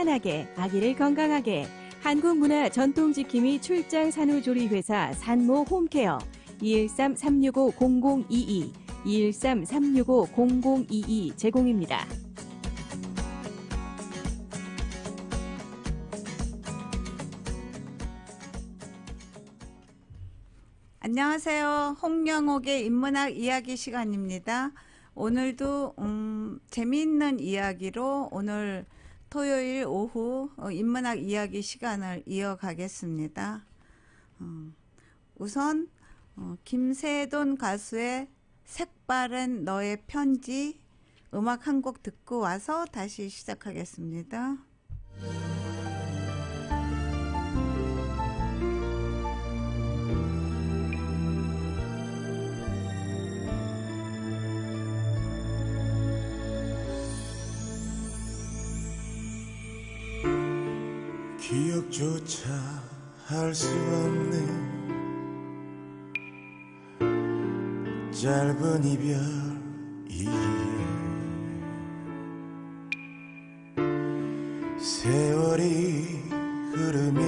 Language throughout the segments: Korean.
편안하게, 아기를 건강하게. 한국문화 전통지킴이 출장 산후조리회사 산모 홈케어 213-365-0022 213-365-0022 제공입니다. 안녕하세요. 홍영옥의 인문학 이야기 시간입니다. 오늘도 재미있는 이야기로 오늘 토요일 오후 인문학 이야기 시간을 이어가겠습니다. 우선 김세돈 가수의 색바랜 너의 편지 음악 한 곡 듣고 와서 다시 시작하겠습니다. 기억조차 할 수 없는 짧은 이별이기에 세월이 흐르면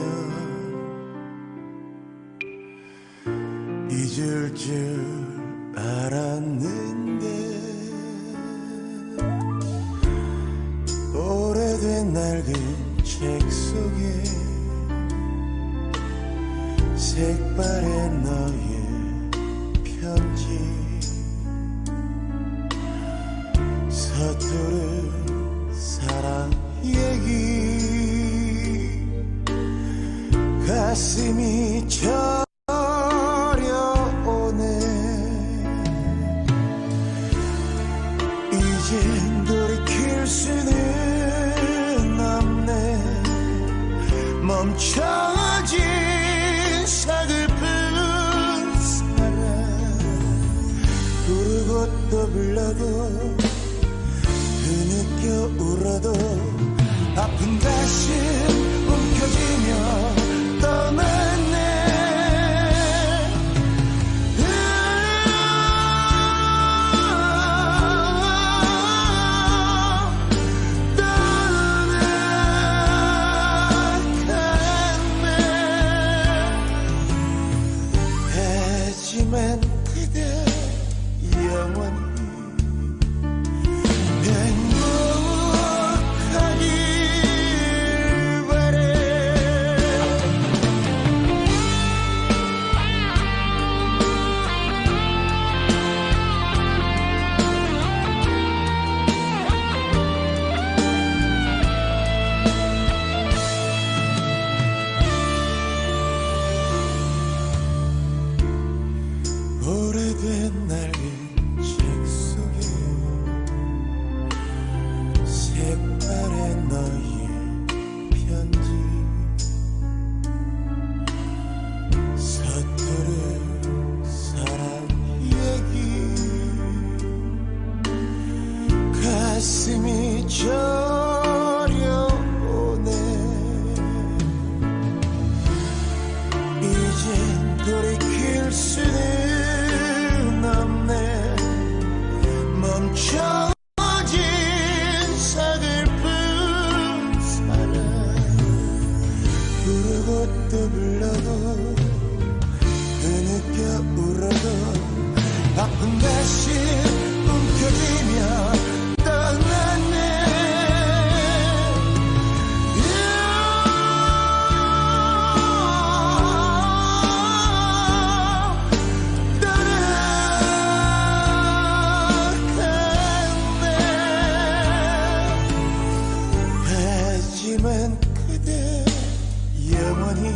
잊을 줄 알았는데 오래된 낡은 책 속에 색바랜 너의 편지 서투른 사랑 얘기 가슴이 저려오네 이젠 돌이킬 수는 없네 멈춰진 서글픈 사랑 부르고 또 불러도 흐느껴 울어도 아픈 가슴 움켜쥐며 떠났네 하지만 그대 영원히 행복하길 바래 오래된 낡은 책 속에 색바랜 너의 편지 서투른 사랑 얘기 가슴이 저려오네 이젠 돌이킬 수는 없네 멈춰진 서글픈 사랑 부르고 또 불러도 흐느껴 울어도 아픈 가슴 움켜쥐며 떠났네 하지만 그대 영원히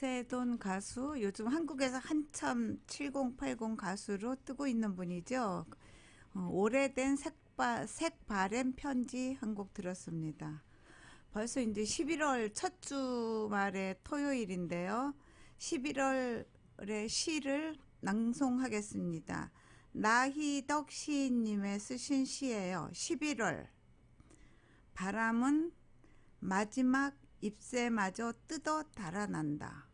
김세돈 가수, 요즘 한국에서 한참 7080 가수로 뜨고 있는 분이죠. 오래된 색바램 편지 한 곡 들었습니다. 벌써 이제 11월 첫 주말의 토요일인데요. 11월의 시를 낭송하겠습니다. 나희덕 시인님의 쓰신 시예요. 11월. 바람은 마지막 잎새마저 뜯어 달아난다.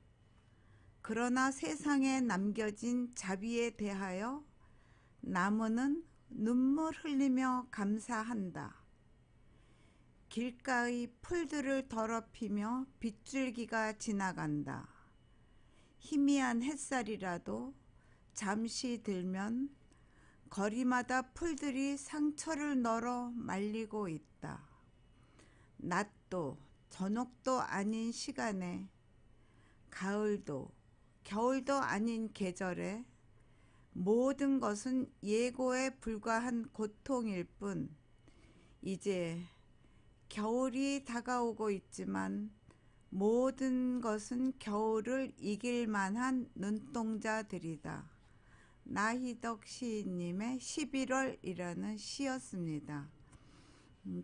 그러나 세상에 남겨진 자비에 대하여 나무는 눈물 흘리며 감사한다. 길가의 풀들을 더럽히며 빗줄기가 지나간다. 희미한 햇살이라도 잠시 들면 거리마다 풀들이 상처를 널어 말리고 있다. 낮도 저녁도 아닌 시간에, 가을도 겨울도 아닌 계절에 모든 것은 예고에 불과한 고통일 뿐, 이제 겨울이 다가오고 있지만 모든 것은 겨울을 이길 만한 눈동자들이다. 나희덕 시인님의 11월이라는 시였습니다.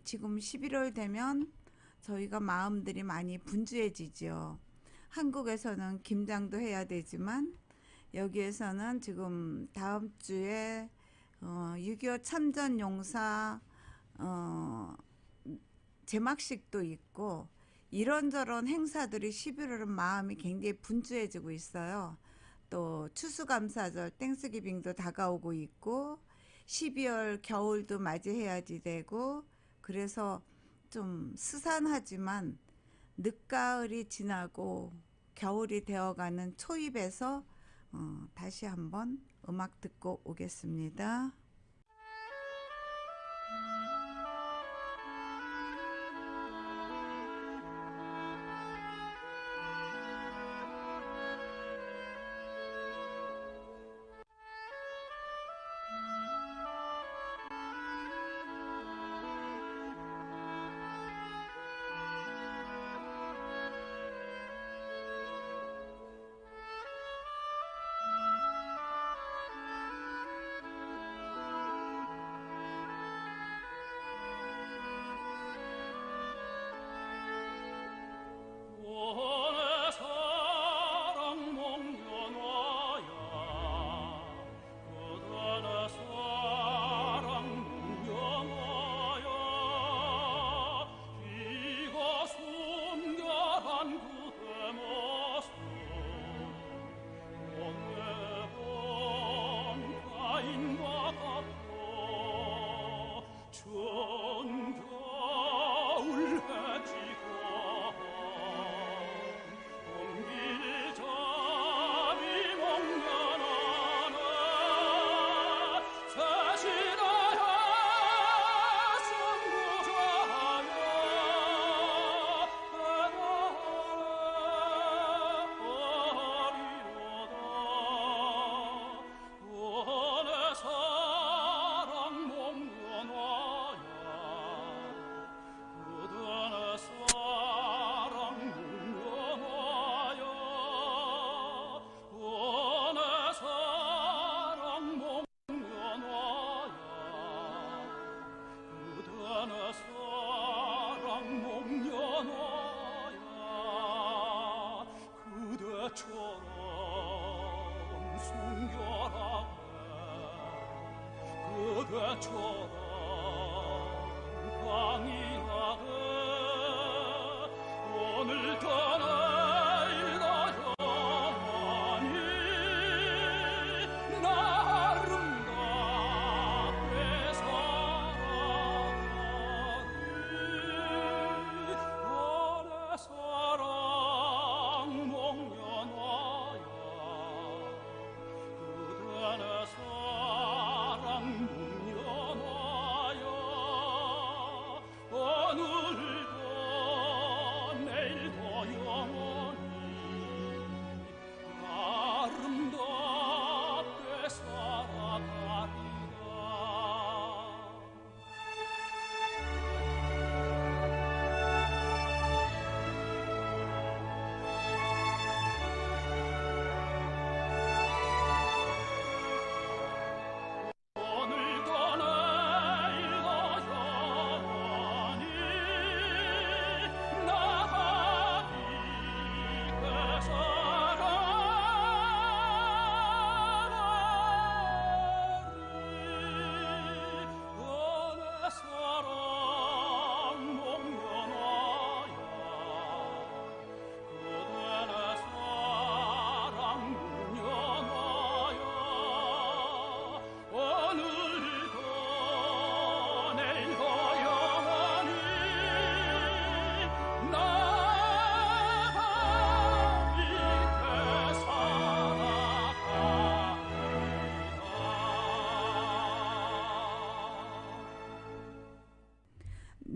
지금 11월 되면 저희가 마음들이 많이 분주해지죠. 한국에서는 김장도 해야 되지만 여기에서는 지금 다음 주에 6.25 참전용사 제막식도 있고 이런저런 행사들이 11월은 마음이 굉장히 분주해지고 있어요. 또 추수감사절 땡스기빙도 다가오고 있고 12월 겨울도 맞이해야지 되고, 그래서 좀 스산하지만 늦가을이 지나고 겨울이 되어가는 초입에서 다시 한번 음악 듣고 오겠습니다. 사랑 묵념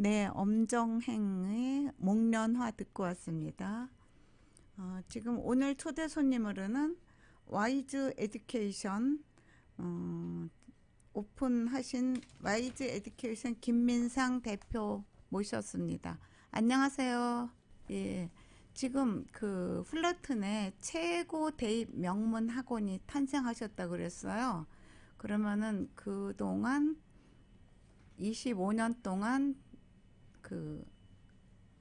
네, 엄정행의 목련화 듣고 왔습니다. 지금 오늘 초대 손님으로는 와이즈 에듀케이션 오픈하신 와이즈 에듀케이션 김민상 대표 모셨습니다. 안녕하세요. 예, 지금 그 플러튼의 최고 대입 명문 학원이 탄생하셨다고 그랬어요. 그러면은 그동안 25년 동안 그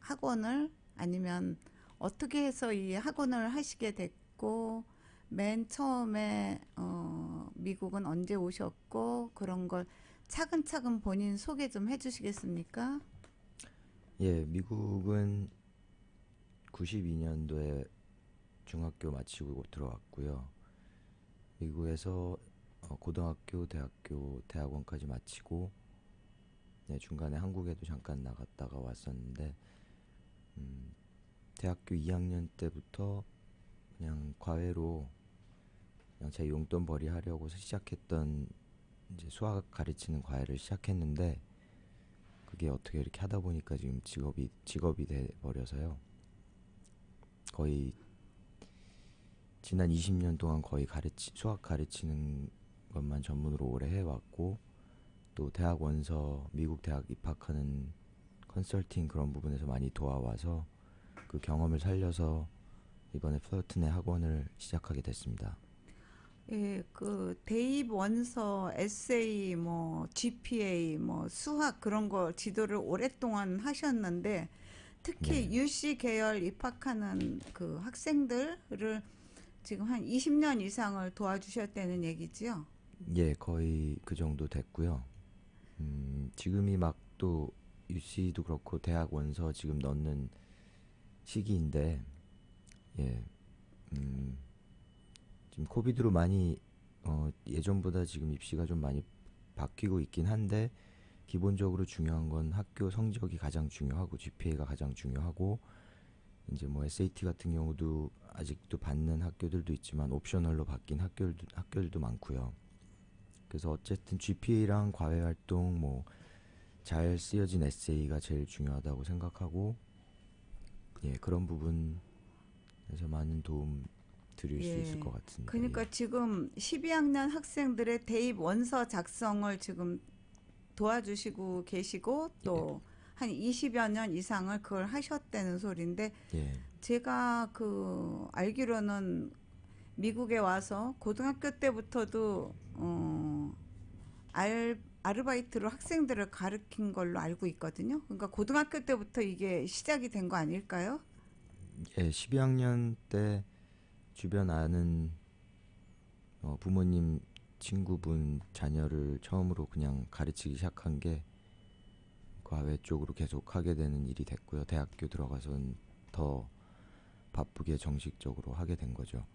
학원을 아니면 어떻게 해서 이 학원을 하시게 됐고 맨 처음에 미국은 언제 오셨고 그런 걸 차근차근 본인 소개 좀 해주시겠습니까? 예, 미국은 92년도에 중학교 마치고 들어왔고요. 미국에서 고등학교, 대학교, 대학원까지 마치고 네, 중간에 한국에도 잠깐 나갔다가 왔었는데 대학교 2학년 때부터 그냥 과외로 그냥 제 용돈벌이 하려고 시작했던 이제 수학 가르치는 과외를 시작했는데 그게 어떻게 이렇게 하다 보니까 지금 직업이 돼 버려서요. 거의 지난 20년 동안 거의 수학 가르치는 것만 전문으로 오래 해왔고 또 대학 원서, 미국 대학 입학하는 컨설팅 그런 부분에서 많이 도와와서 그 경험을 살려서 이번에 플러튼의 학원을 시작하게 됐습니다. 예, 그 대입 원서, 에세이, 뭐 GPA, 뭐 수학 그런 거 지도를 오랫동안 하셨는데 특히 네. UC 계열 입학하는 그 학생들을 지금 한 20년 이상을 도와주셨다는 얘기지요? 예, 거의 그 정도 됐고요. 지금이 막 또 UC도 그렇고 대학 원서 지금 넣는 시기인데 예, 지금 코비드로 많이 예전보다 지금 입시가 좀 많이 바뀌고 있긴 한데 기본적으로 중요한 건 학교 성적이 가장 중요하고 GPA가 가장 중요하고 이제 뭐 SAT 같은 경우도 아직도 받는 학교들도 있지만 옵셔널로 바뀐 학교들도 많고요. 그래서 어쨌든 GPA랑 과외 활동 뭐 잘 쓰여진 에세이가 제일 중요하다고 생각하고 예, 그런 부분에서 많은 도움 드릴 수 있을 것 같습니다. 그러니까 예. 지금 12학년 학생들의 대입 원서 작성을 지금 도와주시고 계시고 또 한 20여 년 이상을 그걸 하셨다는 소리인데 예. 제가 그 알기로는 미국에 와서 고등학교 때부터도 아르바이트로 학생들을 가르친 걸로 알고 있거든요. 그러니까 고등학교 때부터 이게 시작이 된 거 아닐까요? 예, 12학년 때 주변 아는 부모님 친구분 자녀를 처음으로 그냥 가르치기 시작한 게 과외 쪽으로 계속 하게 되는 일이 됐고요. 대학교 들어가서는 더 바쁘게 정식적으로 하게 된 거죠.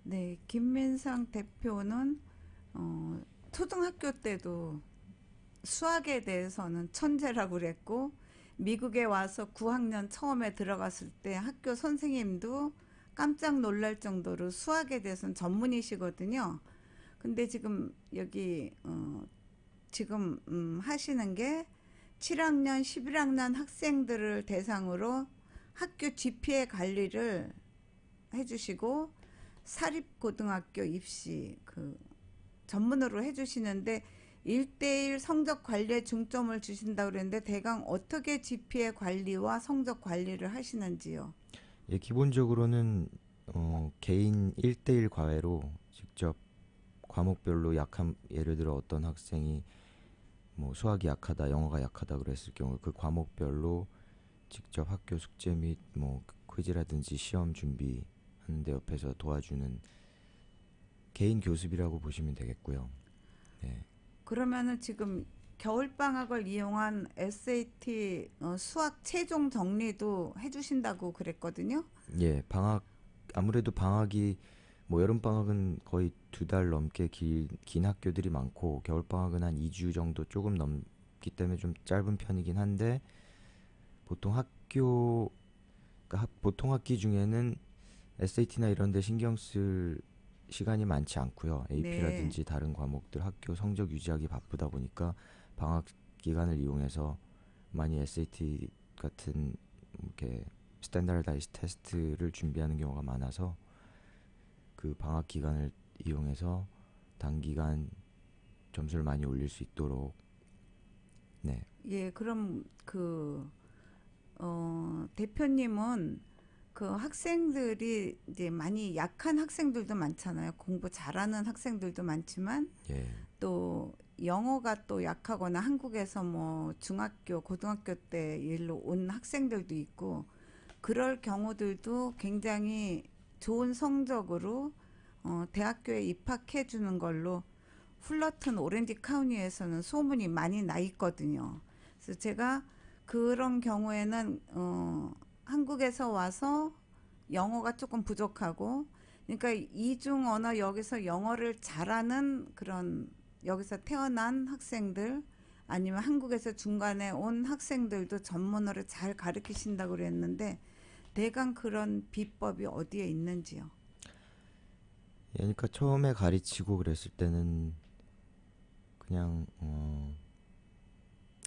네, 김민상 대표는 초등학교 때도 수학에 대해서는 천재라고 그랬고 미국에 와서 9학년 처음에 들어갔을 때 학교 선생님도 깜짝 놀랄 정도로 수학에 대해서는 전문이시거든요. 근데 지금 여기 지금 하시는 게 7학년, 11학년 학생들을 대상으로 학교 GPA 관리를 해주시고 사립고등학교 입시 그 전문으로 해주시는데 1대1 성적 관리에 중점을 주신다고 그랬는데 대강 어떻게 GPA 관리와 성적 관리를 하시는지요? 예, 기본적으로는 개인 1대1 과외로 직접 과목별로 약한 예를 들어 어떤 학생이 뭐 수학이 약하다, 영어가 약하다 그랬을 경우 그 과목별로 직접 학교 숙제 및 뭐 퀴즈라든지 시험 준비하는데 옆에서 도와주는 개인 교습이라고 보시면 되겠고요. 네. 그러면은 지금 겨울방학을 이용한 SAT 수학 최종 정리도 해주신다고 그랬거든요. 예, 아무래도 방학이 뭐 여름 방학은 거의 2달 넘게 긴 학교들이 많고 겨울 방학은 한 2주 정도 조금 넘기 때문에 좀 짧은 편이긴 한데 보통 보통 학기 중에는 SAT나 이런 데 신경 쓸 시간이 많지 않고요. AP라든지 다른 과목들 학교 성적 유지하기 바쁘다 보니까 방학 기간을 이용해서 많이 SAT 같은 이렇게 스탠다드라이즈 테스트를 준비하는 경우가 많아서 그 방학 기간을 이용해서 단기간 점수를 많이 올릴 수 있도록 네. 예, 그럼 대표님은 그 학생들이 이제 많이 약한 학생들도 많잖아요. 공부 잘하는 학생들도 많지만 예. 또 영어가 또 약하거나 한국에서 뭐 중학교, 고등학교 때 일로 온 학생들도 있고 그럴 경우들도 굉장히 좋은 성적으로 대학교에 입학해 주는 걸로 fullerton 오렌지 카운티에서는 소문이 많이 나 있거든요. 그래서 제가 그런 경우에는 한국에서 와서 영어가 조금 부족하고 그러니까 이중 언어 여기서 영어를 잘하는 그런 여기서 태어난 학생들 아니면 한국에서 중간에 온 학생들도 전문어를 잘 가르치신다고 그랬는데 대강 그런 비법이 어디에 있는지요? 예, 그러니까 처음에 가르치고 그랬을 때는 그냥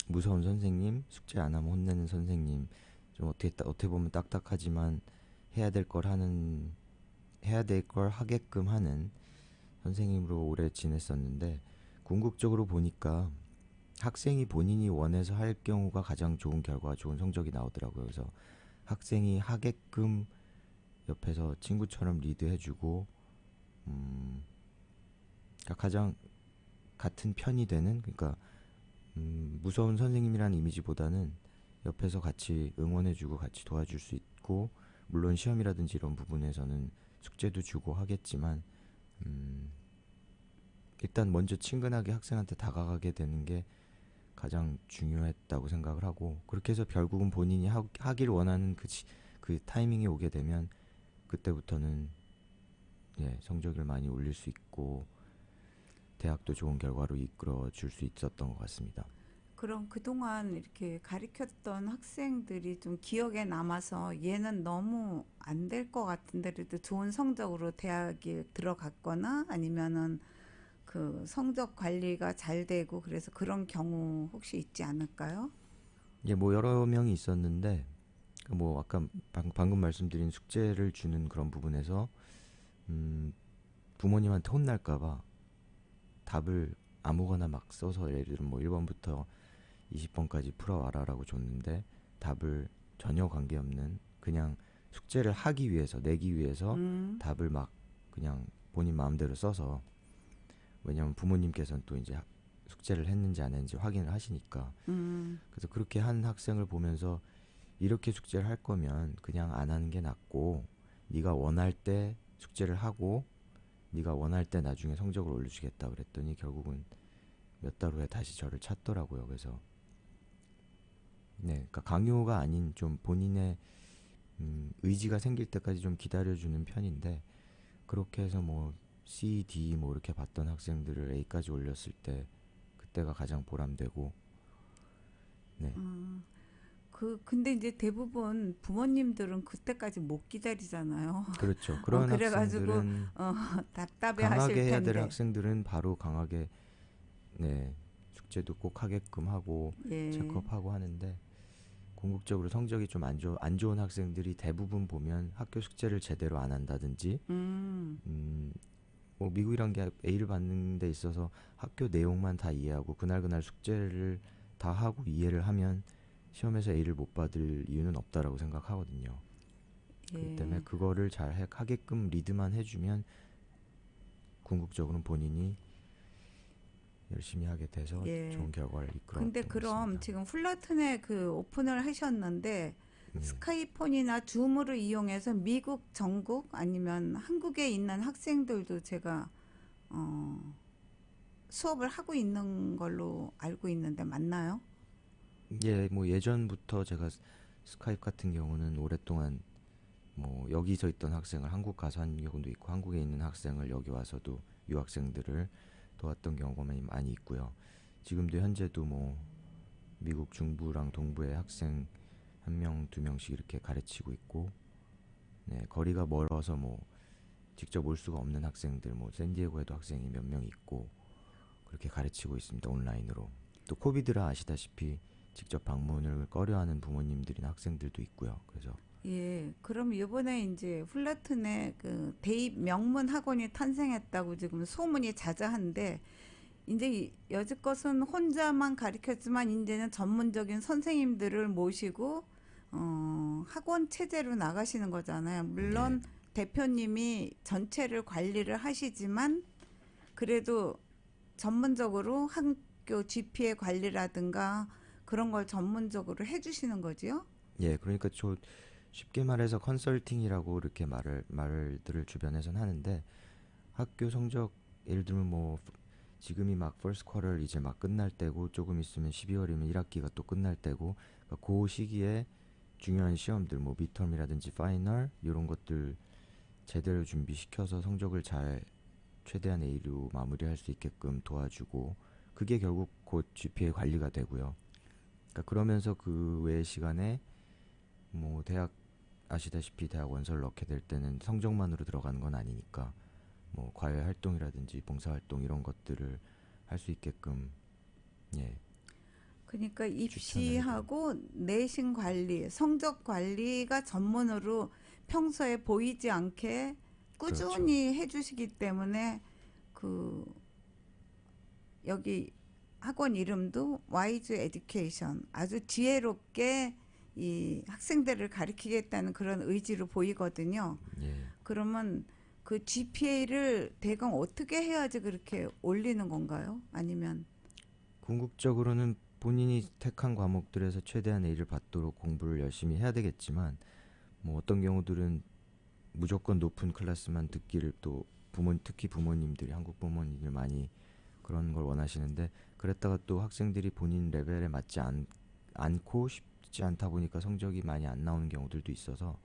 무서운 선생님, 숙제 안 하면 혼내는 선생님, 좀 어떻게 보면 딱딱하지만 해야 될 걸 하게끔 하는 선생님으로 오래 지냈었는데 궁극적으로 보니까 학생이 본인이 원해서 할 경우가 가장 좋은 결과, 좋은 성적이 나오더라고요. 그래서 학생이 하게끔 옆에서 친구처럼 리드해주고 그러니까 가장 같은 편이 되는 그러니까 무서운 선생님이라는 이미지보다는 옆에서 같이 응원해주고 같이 도와줄 수 있고 물론 시험이라든지 이런 부분에서는 숙제도 주고 하겠지만 일단 먼저 친근하게 학생한테 다가가게 되는 게 가장 중요했다고 생각을 하고 그렇게 해서 결국은 본인이 하길 원하는 그 타이밍이 오게 되면 그때부터는 예, 성적을 많이 올릴 수 있고 대학도 좋은 결과로 이끌어 줄 수 있었던 것 같습니다. 그럼 그동안 이렇게 가르쳤던 학생들이 좀 기억에 남아서 얘는 너무 안 될 것 같은데 그래도 좋은 성적으로 대학에 들어갔거나 아니면은 그 성적 관리가 잘 되고 그래서 그런 경우 혹시 있지 않을까요? 예, 뭐 여러 명이 있었는데 뭐 아까 방금 말씀드린 숙제를 주는 그런 부분에서 부모님한테 혼날까봐 답을 아무거나 막 써서 예를 들면 뭐 1번부터 20번까지 풀어와라라고 줬는데 답을 전혀 관계없는 그냥 숙제를 하기 위해서 내기 위해서 답을 막 그냥 본인 마음대로 써서 왜냐면 부모님께서는 또 이제 숙제를 했는지 안 했는지 확인을 하시니까 그래서 그렇게 한 학생을 보면서 이렇게 숙제를 할 거면 그냥 안 하는 게 낫고 네가 원할 때 숙제를 하고 네가 원할 때 나중에 성적을 올려주겠다 그랬더니 결국은 몇 달 후에 다시 저를 찾더라고요. 그래서 네, 그러니까 강요가 아닌 좀 본인의 의지가 생길 때까지 좀 기다려주는 편인데 그렇게 해서 뭐 C, D 뭐 이렇게 봤던 학생들을 A까지 올렸을 때 그때가 가장 보람되고 네. 근데 이제 대부분 부모님들은 그때까지 못 기다리잖아요. 그렇죠. 그런 그래가지고 학생들은 답답해 하실 강하게 해야 될 텐데. 학생들은 바로 강하게 네, 숙제도 꼭 하게끔 하고 예. 체크업하고 하는데 궁극적으로 성적이 좀 안 좋은 학생들이 대부분 보면 학교 숙제를 제대로 안 한다든지 뭐 미국이란 게 A를 받는 데 있어서 학교 내용만 다 이해하고 그날 숙제를 다 하고 이해를 하면 시험에서 A를 못 받을 이유는 없다라고 생각하거든요. 그렇기 때문에 그거를 잘 하게끔 리드만 해주면 궁극적으로는 본인이 열심히 하게 돼서 예. 좋은 결과를 이끌어 근데 왔던 것 그럼 같습니다. 지금 플러튼에 그 오픈을 하셨는데 스카이폰이나 줌으로 이용해서 미국 전국 아니면 한국에 있는 학생들도 제가 수업을 하고 있는 걸로 알고 있는데 맞나요? 예, 뭐 예전부터 제가 스카이프 같은 경우는 오랫동안 뭐 여기서 있던 학생을 한국 가서 한 경우도 있고 한국에 있는 학생을 여기 와서도 유학생들을 도왔던 경우가 많이 있고요. 지금도 현재도 뭐 미국 중부랑 동부의 학생 1명, 2명씩 이렇게 가르치고 있고 네, 거리가 멀어서 뭐 직접 올 수가 없는 학생들 뭐 샌디에고에도 학생이 몇 명 있고 그렇게 가르치고 있습니다. 온라인으로. 또 코비드라 아시다시피 직접 방문을 꺼려하는 부모님들이나 학생들도 있고요. 그래서 예, 그럼 이번에 이제 플라튼의 그 대입 명문 학원이 탄생했다고 지금 소문이 자자한데 이제 여지껏은 혼자만 가르쳤지만 이제는 전문적인 선생님들을 모시고 학원 체제로 나가시는 거잖아요. 물론 네. 대표님이 전체를 관리를 하시지만 그래도 전문적으로 학교 GPA 관리라든가 그런 걸 전문적으로 해주시는 거지요? 예, 그러니까 저 쉽게 말해서 컨설팅이라고 이렇게 말들을 주변에선 하는데 학교 성적 예를 들면 뭐 지금이 막 first quarter 이제 막 끝날 때고 조금 있으면 12월이면 1학기가 또 끝날 때고 그러니까 그 시기에 중요한 시험들 뭐 미텀이라든지 파이널 이런 것들 제대로 준비시켜서 성적을 잘 최대한 A로 마무리할 수 있게끔 도와주고 그게 결국 곧 GPA 관리가 되고요. 그러니까 그러면서 그 외의 시간에 뭐 대학 아시다시피 대학 원서를 넣게 될 때는 성적만으로 들어가는 건 아니니까 뭐 과외 활동이라든지 봉사 활동 이런 것들을 할 수 있게끔 예 그러니까 추천을 입시하고 내신 관리, 성적 관리가 전문으로 평소에 보이지 않게 꾸준히 해주시기 때문에 그 여기 학원 이름도 와이즈 에듀케이션 아주 지혜롭게 이 학생들을 가르치겠다는 그런 의지로 보이거든요. 예. 그러면 그 GPA를 대강 어떻게 해야지 그렇게 올리는 건가요? 아니면 궁극적으로는 본인이 택한 과목들에서 최대한 A를 받도록 공부를 열심히 해야 되겠지만 뭐 어떤 경우들은 무조건 높은 클래스만 듣기를 또 특히 부모님들이 한국 부모님들 많이 그런 걸 원하시는데 그랬다가 또 학생들이 본인 레벨에 맞지 않고 쉽지 않다 보니까 성적이 많이 안 나오는 경우들도 있어서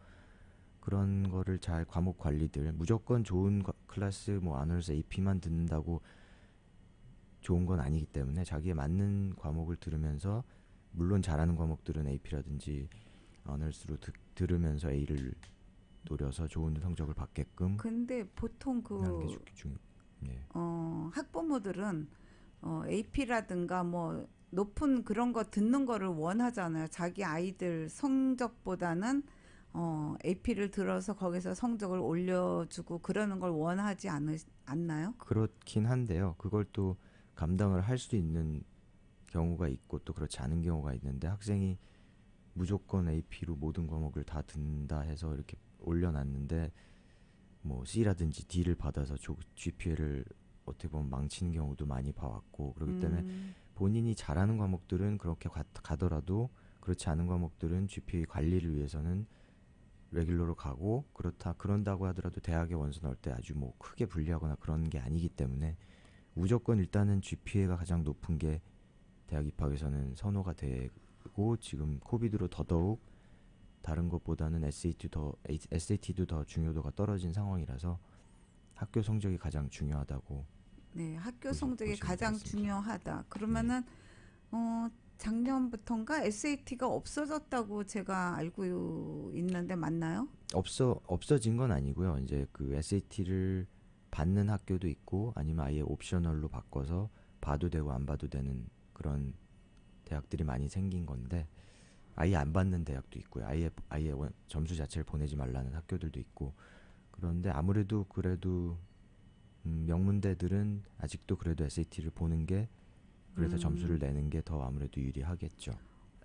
그런 거를 잘 과목 관리들 무조건 좋은 클래스 뭐 아너스 AP만 듣는다고 좋은 건 아니기 때문에 자기에 맞는 과목을 들으면서 물론 잘하는 과목들은 AP라든지 어널스로 들으면서 A를 노려서 좋은 성적을 받게끔 근데 보통 하는 게 그 예. 학부모들은 AP라든가 뭐 높은 그런 거 듣는 거를 원하잖아요. 자기 아이들 성적보다는 AP를 들어서 거기서 성적을 올려주고 그러는 걸 원하지 않나요? 그렇긴 한데요. 그걸 또 감당을 할 수 있는 경우가 있고 또 그렇지 않은 경우가 있는데 학생이 무조건 AP로 모든 과목을 다 듣는다 해서 이렇게 올려놨는데 뭐 C라든지 D를 받아서 GPA를 어떻게 보면 망치는 경우도 많이 봐왔고 그렇기 때문에 본인이 잘하는 과목들은 그렇게 가더라도 그렇지 않은 과목들은 GPA 관리를 위해서는 레귤러로 가고 그런다고 하더라도 대학에 원서 넣을 때 아주 뭐 크게 불리하거나 그런 게 아니기 때문에 무조건 일단은 GPA가 가장 높은 게 대학 입학에서는 선호가 되고 지금 코비드로 더더욱 다른 것보다는 SAT도 더 중요도가 떨어진 상황이라서 학교 성적이 가장 중요하다고 네, 학교 보시면 성적이 가장 되겠습니다. 중요하다. 그러면은 작년부터인가 SAT가 없어졌다고 제가 알고 있는데 맞나요? 없어진 건 아니고요. 이제 그 SAT를 받는 학교도 있고 아니면 아예 옵셔널로 바꿔서 봐도 되고 안 봐도 되는 그런 대학들이 많이 생긴 건데 아예 안 받는 대학도 있고요. 아예 점수 자체를 보내지 말라는 학교들도 있고 그런데 아무래도 그래도 명문대들은 아직도 그래도 SAT를 보는 게 그래서 점수를 내는 게 더 아무래도 유리하겠죠.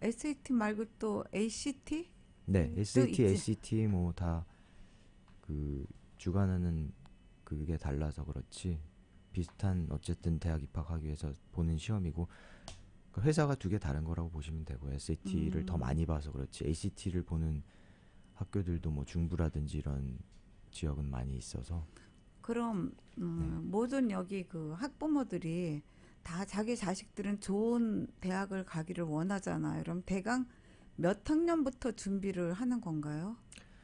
SAT 말고 또 ACT? 네, 또 SAT, 있지. ACT 뭐 다 그 주관하는 그게 달라서 그렇지 비슷한 어쨌든 대학 입학하기 위해서 보는 시험이고 그 회사가 두 개 다른 거라고 보시면 되고 SAT를 더 많이 봐서 그렇지 ACT를 보는 학교들도 뭐 중부라든지 이런 지역은 많이 있어서 그럼 모든 여기 그 학부모들이 다 자기 자식들은 좋은 대학을 가기를 원하잖아요. 그럼 대강 몇 학년부터 준비를 하는 건가요?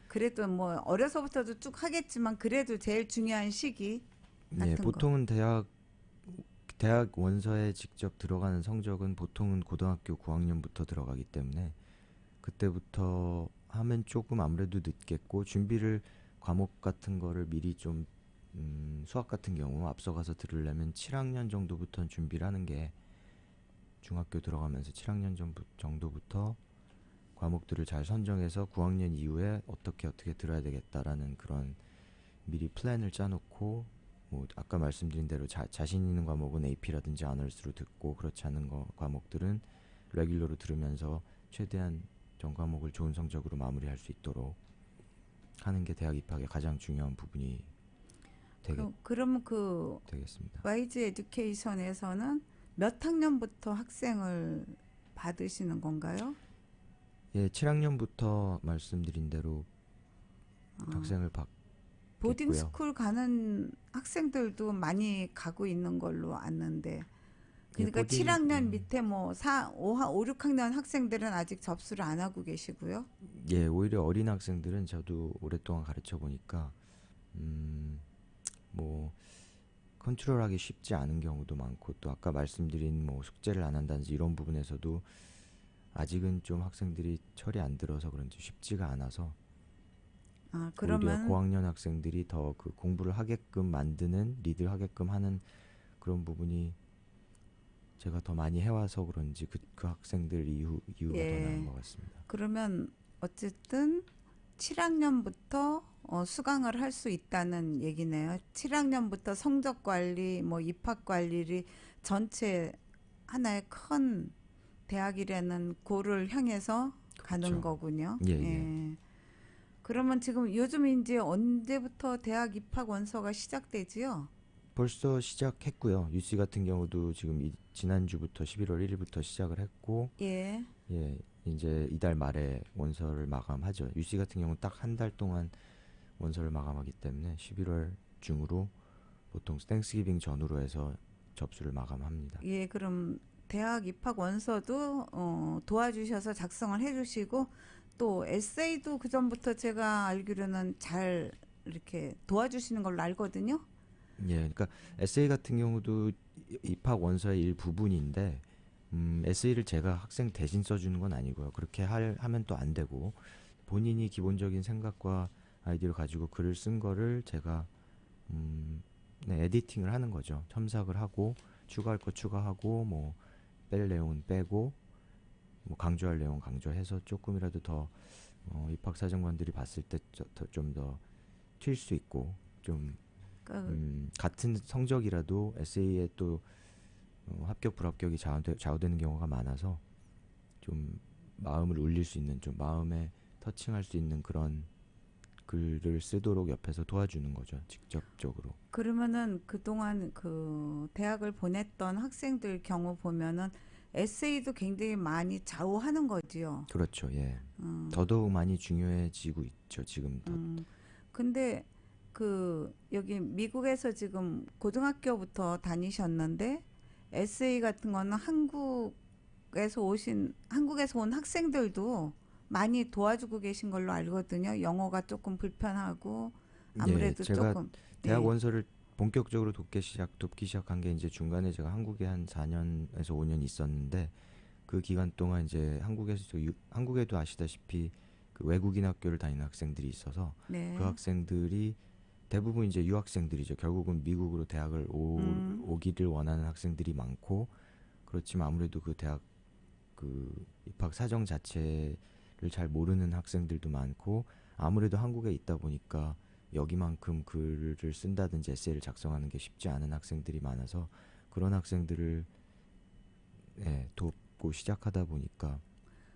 그래도 뭐 어려서부터도 쭉 하겠지만 그래도 제일 중요한 시기 같은 네, 거. 보통은 대학 원서에 직접 들어가는 성적은 보통은 고등학교 9학년부터 들어가기 때문에 그때부터 하면 조금 아무래도 늦겠고 준비를 과목 같은 거를 미리 좀 수학 같은 경우 앞서가서 들으려면 7학년 정도부터는 준비를 하는 게 중학교 들어가면서 7학년 정도부터 과목들을 잘 선정해서 9학년 이후에 어떻게 들어야 되겠다라는 그런 미리 플랜을 짜놓고 뭐 아까 말씀드린 대로 자신 있는 과목은 AP라든지 아너스로 듣고 그렇지 않은 과목들은 레귤러로 들으면서 최대한 전 과목을 좋은 성적으로 마무리할 수 있도록 하는 게 대학 입학의 가장 중요한 부분이 그럼 그 되겠습니다. YG 에듀케이션에서는 몇 학년부터 학생을 받으시는 건가요? 예, 7학년부터 말씀드린 대로 학생을 보딩 받겠고요. 스쿨 가는 학생들도 많이 가고 있는 걸로 아는데 그러니까 예, 7학년 밑에 뭐 5, 6학년 학생들은 아직 접수를 안 하고 계시고요. 예, 오히려 어린 학생들은 저도 오랫동안 가르쳐 보니까 뭐 컨트롤하기 쉽지 않은 경우도 많고 또 아까 말씀드린 뭐 숙제를 안 한다든지 이런 부분에서도 아직은 좀 학생들이 철이 안 들어서 그런지 쉽지가 않아서 오히려 그러면 고학년 학생들이 더 그 공부를 하게끔 만드는 리드를 하게끔 하는 그런 부분이 제가 더 많이 해와서 그런지 그 학생들 이유가 더 나은 것 같습니다. 그러면 어쨌든 7학년부터 수강을 할 수 있다는 얘기네요. 7학년부터 성적 관리, 뭐 입학 관리를 전체 하나의 큰 대학이라는 고를 향해서 가는 그렇죠. 거군요. 예. 그러면 지금 요즘 이제 언제부터 대학 입학 원서가 시작되지요? 벌써 시작했고요. UC 같은 경우도 지금 지난주부터 11월 1일부터 시작을 했고 예. 예, 이제 이달 말에 원서를 마감하죠. UC 같은 경우는 딱 한 달 동안 원서를 마감하기 때문에 11월 중으로 보통 땡스기빙 전후로 해서 접수를 마감합니다. 예, 그럼 대학 입학 원서도 도와주셔서 작성을 해주시고 또 에세이도 그 전부터 제가 알기로는 잘 이렇게 도와주시는 걸로 알거든요. 예, 그러니까 에세이 같은 경우도 입학 원서의 일부분인데 에세이를 제가 학생 대신 써주는 건 아니고요. 그렇게 하면 또 안 되고 본인이 기본적인 생각과 아이디어를 가지고 글을 쓴 거를 제가 에디팅을 하는 거죠. 첨삭을 하고 추가할 거 추가하고 뭐 뺄 내용은 빼고 뭐 강조할 내용 강조해서 조금이라도 더 입학사정관들이 봤을 때 좀 더 튈 수 있고 좀 같은 성적이라도 에세이에 또 합격 불합격이 좌우되는 경우가 많아서 좀 마음을 울릴 수 있는 좀 마음에 터칭할 수 있는 그런 글을 쓰도록 옆에서 도와주는 거죠. 직접적으로. 그러면은 그동안 그 대학을 보냈던 학생들 경우 보면은 에세이도 굉장히 많이 좌우하는 거지요. 그렇죠. 예. 더더욱 많이 중요해지고 있죠. 지금 더. 근데 그 여기 미국에서 지금 고등학교부터 다니셨는데 에세이 같은 거는 한국에서 온 학생들도 많이 도와주고 계신 걸로 알거든요. 영어가 조금 불편하고 아무래도 예, 제가 조금 대학 원서를 본격적으로 돕기 시작한 게 이제 중간에 제가 한국에 한 4년에서 5년 있었는데 그 기간 동안 이제 한국에도 아시다시피 그 외국인 학교를 다니는 학생들이 있어서 네. 그 학생들이 대부분 이제 유학생들이죠. 결국은 미국으로 대학을 오기를 원하는 학생들이 많고 그렇지만 아무래도 그 대학 그 입학 사정 자체를 잘 모르는 학생들도 많고 아무래도 한국에 있다 보니까 여기만큼 글을 쓴다든지 에세이를 작성하는 게 쉽지 않은 학생들이 많아서 그런 학생들을 돕고 시작하다 보니까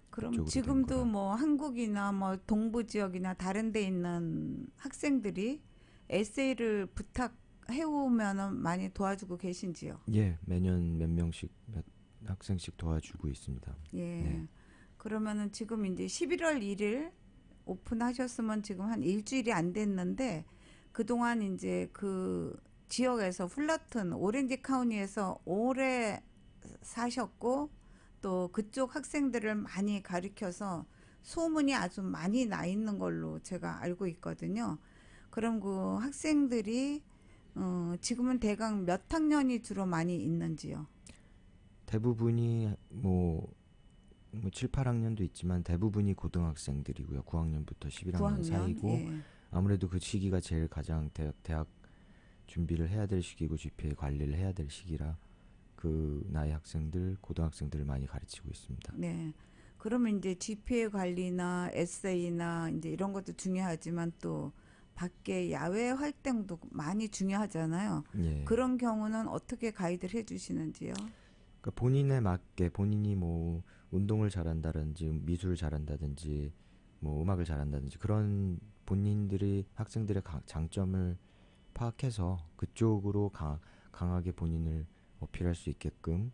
그럼 그쪽으로 된 지금도 거라. 뭐 한국이나 뭐 동부 지역이나 다른 데 있는 학생들이 에세이를 부탁해 오면은 많이 도와주고 계신지요? 예, 매년 몇 명씩 몇 학생씩 도와주고 있습니다. 예. 네. 그러면은 지금 이제 11월 1일 오픈하셨으면 지금 한 일주일이 안 됐는데 그동안 이제 그 지역에서 플러튼 오렌지 카운티에서 오래 사셨고 또 그쪽 학생들을 많이 가르쳐서 소문이 아주 많이 나 있는 걸로 제가 알고 있거든요. 그럼 그 학생들이 지금은 대강 몇 학년이 주로 많이 있는지요? 대부분이 뭐 7, 8학년도 있지만 대부분이 고등학생들이고요. 9학년부터 11학년 9학년? 사이고 예. 아무래도 그 시기가 제일 가장 대학 준비를 해야 될 시기고 GPA 관리를 해야 될 시기라 그 나이 학생들, 고등학생들을 많이 가르치고 있습니다. 네. 그러면 이제 GPA 관리나 에세이나 이제 이런 것도 중요하지만 또 밖에 야외 활동도 많이 중요하잖아요. 예. 그런 경우는 어떻게 가이드를 해주시는지요? 그러니까 본인에 맞게 본인이 뭐 운동을 잘한다든지 미술을 잘한다든지 뭐 음악을 잘한다든지 그런 본인들이 학생들의 장점을 파악해서 그쪽으로 강하게 본인을 어필할 수 있게끔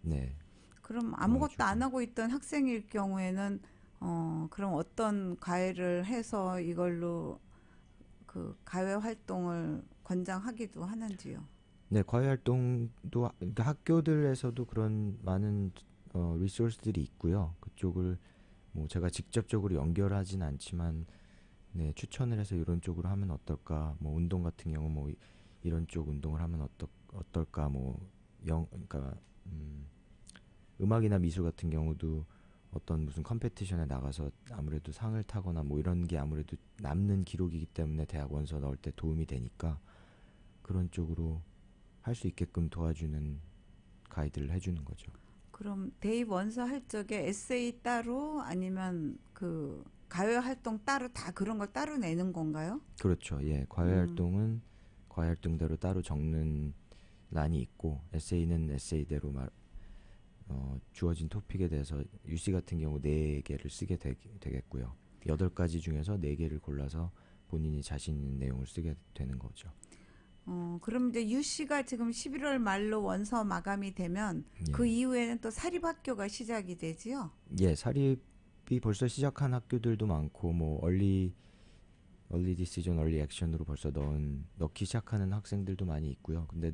네. 그럼 아무것도 도와주고. 안 하고 있던 학생일 경우에는 그럼 어떤 과외를 해서 이걸로 그 과외 활동을 권장하기도 하는지요? 네, 과외 활동도 그러니까 학교들에서도 그런 많은 리소스들이 있고요. 그쪽을 뭐 제가 직접적으로 연결하진 않지만 네, 추천을 해서 이런 쪽으로 하면 어떨까? 뭐 운동 같은 경우 뭐 이런 쪽 운동을 하면 어떨까? 뭐 그러니까 음악이나 미술 같은 경우도 어떤 무슨 컴페티션에 나가서 아무래도 상을 타거나 뭐 이런 게 아무래도 남는 기록이기 때문에 대학 원서 넣을 때 도움이 되니까 그런 쪽으로 할 수 있게끔 도와주는 가이드를 해주는 거죠. 그럼 대입 원서 할 적에 에세이 따로 아니면 그 과외 활동 따로 다 그런 걸 따로 내는 건가요? 그렇죠. 예, 과외 활동은 과외 활동대로 따로 적는 란이 있고 에세이는 에세이대로 주어진 토픽에 대해서 UC 같은 경우 4개를 쓰게 되겠고요. 8가지 중에서 4개를 골라서 본인이 자신 있는 내용을 쓰게 되는 거죠. 그럼 이제 UC가 지금 11월 말로 원서 마감이 되면 예. 그 이후에는 또 사립학교가 시작이 되지요? 예, 사립이 벌써 시작한 학교들도 많고 뭐 얼리 디시전, 얼리 액션으로 벌써 넣기 시작하는 학생들도 많이 있고요. 근데